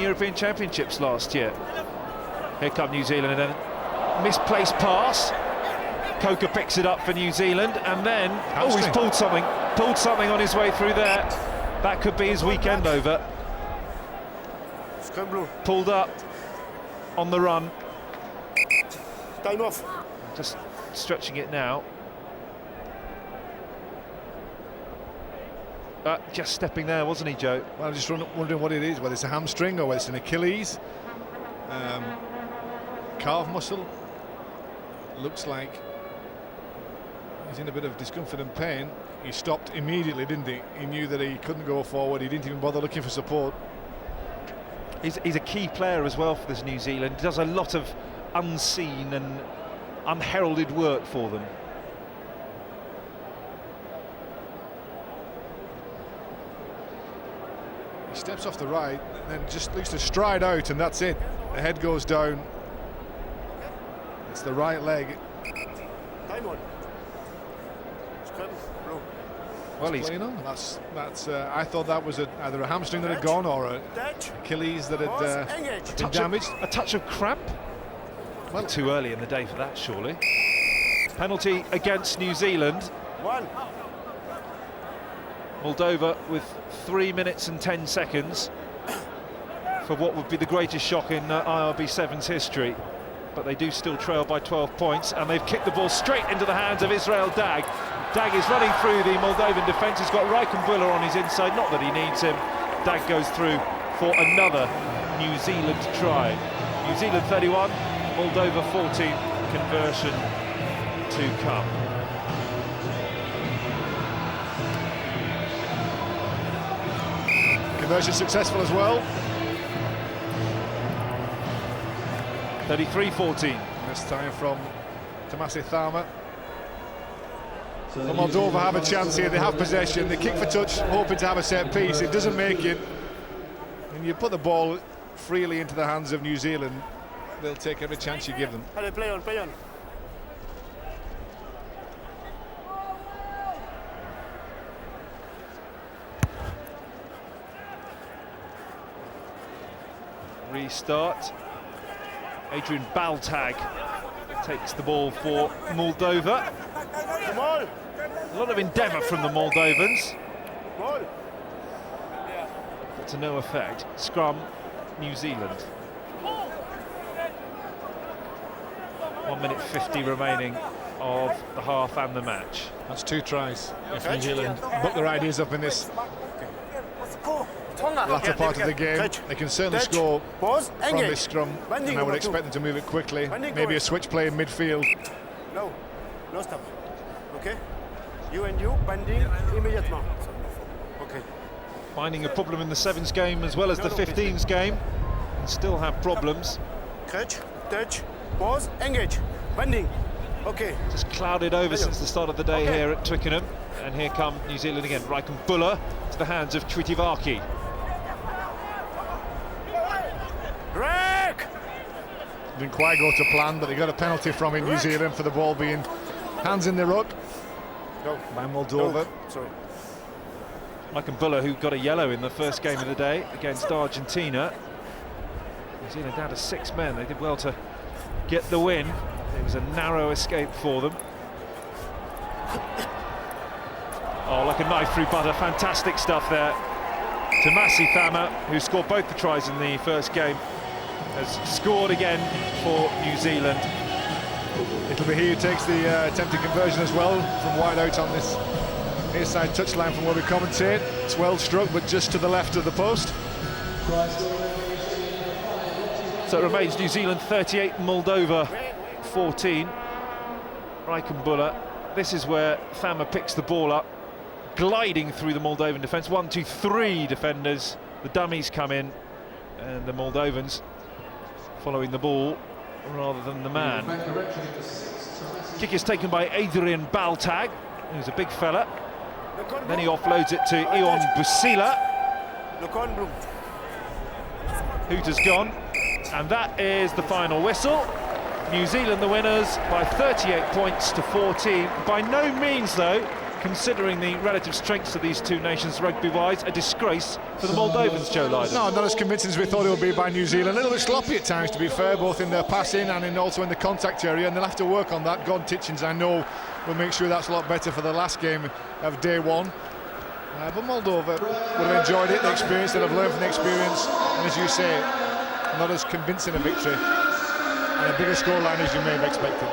European Championships last year. Here come New Zealand, and then misplaced pass. Coker picks it up for New Zealand, and then he's pulled something on his way through there. That could be his weekend over. Pulled up on the run. Time off. Just stretching it now. Just stepping there, wasn't he, Joe? Well, I'm just wondering what it is, whether it's a hamstring or whether it's an Achilles. Calf muscle. Looks like he's in a bit of discomfort and pain. He stopped immediately, didn't he? He knew that he couldn't go forward. He didn't even bother looking for support. He's a key player as well for this New Zealand. He does a lot of unseen and unheralded work for them. He steps off the right and then just looks to stride out, and that's it. The head goes down. It's the right leg. Time on. Well, he's playing on. That's. I thought that was either a hamstring that had gone or an Achilles that had been damaged. A touch of cramp. Well, too early in the day for that, surely. Penalty against New Zealand. 1. Moldova with 3 minutes and 10 seconds for what would be the greatest shock in IRB 7's history. But they do still trail by 12 points, and they've kicked the ball straight into the hands of Israel Dag. Dag is running through the Moldovan defence. He's got Reichenbuller on his inside, not that he needs him. Dag goes through for another New Zealand try. New Zealand 31, Moldova 14, conversion to come. Conversion successful as well. 33-14. This time from Tomasi Thama. So Moldova have a chance here. They have possession. They kick for touch, hoping to have a set piece. It doesn't make it. And you put the ball freely into the hands of New Zealand, they'll take every chance you give them. Play on, play on. Restart. Adrian Baltag takes the ball for Moldova. Come on. A lot of endeavour from the Moldovans. Ball. But to no effect. Scrum, New Zealand. 1 minute 50 remaining of the half and the match. That's 2 tries. If New Zealand book their ideas up in this latter part of the game, they can certainly score from this scrum, and I would expect them to move it quickly. Maybe a switch play in midfield. No stop. Okay? You and you, bending immediately. Okay. Finding a problem in the 7's game as well as the 15's game. Still have problems. Catch, touch, pause, engage, bending. Okay. Just clouded over since the start of the day here at Twickenham. And here come New Zealand again. Reichenbuller to the hands of Tritivaki. Didn't quite go to plan, but they got a penalty from in New Zealand for the ball being hands in the ruck by Moldova. Reichenbuller, who got a yellow in the first game of the day against Argentina. New Zealand down to 6 men. They did well to get the win. It was a narrow escape for them. Oh, like a knife through butter. Fantastic stuff there. Tomasi Thama, who scored both the tries in the first game, has scored again for New Zealand. It'll be he who takes the attempted conversion as well from wide out on this near side touchline from where we commentate. It's well struck, but just to the left of the post. So it remains New Zealand 38, Moldova 14. Reichenbuller. This is where Thama picks the ball up, gliding through the Moldovan defence. 1, 2, 3 defenders. The dummies come in, and the Moldovans following the ball rather than the man. Kick is taken by Adrian Baltag, who's a big fella. Then he offloads it to Ion Busila. Hooter's gone, and that is the final whistle. New Zealand the winners by 38 points to 14. By no means, though, considering the relative strengths of these two nations rugby-wise, a disgrace for the Moldovans, Joe Lydon. No, not as convincing as we thought it would be by New Zealand. A little bit sloppy at times, to be fair, both in their passing and also in the contact area, and they'll have to work on that. Gordon Titchens, I know, will make sure that's a lot better for the last game of day one. But Moldova would have enjoyed it, the experience, they'd have learned from the experience, and as you say, not as convincing a victory and a bigger scoreline as you may have expected.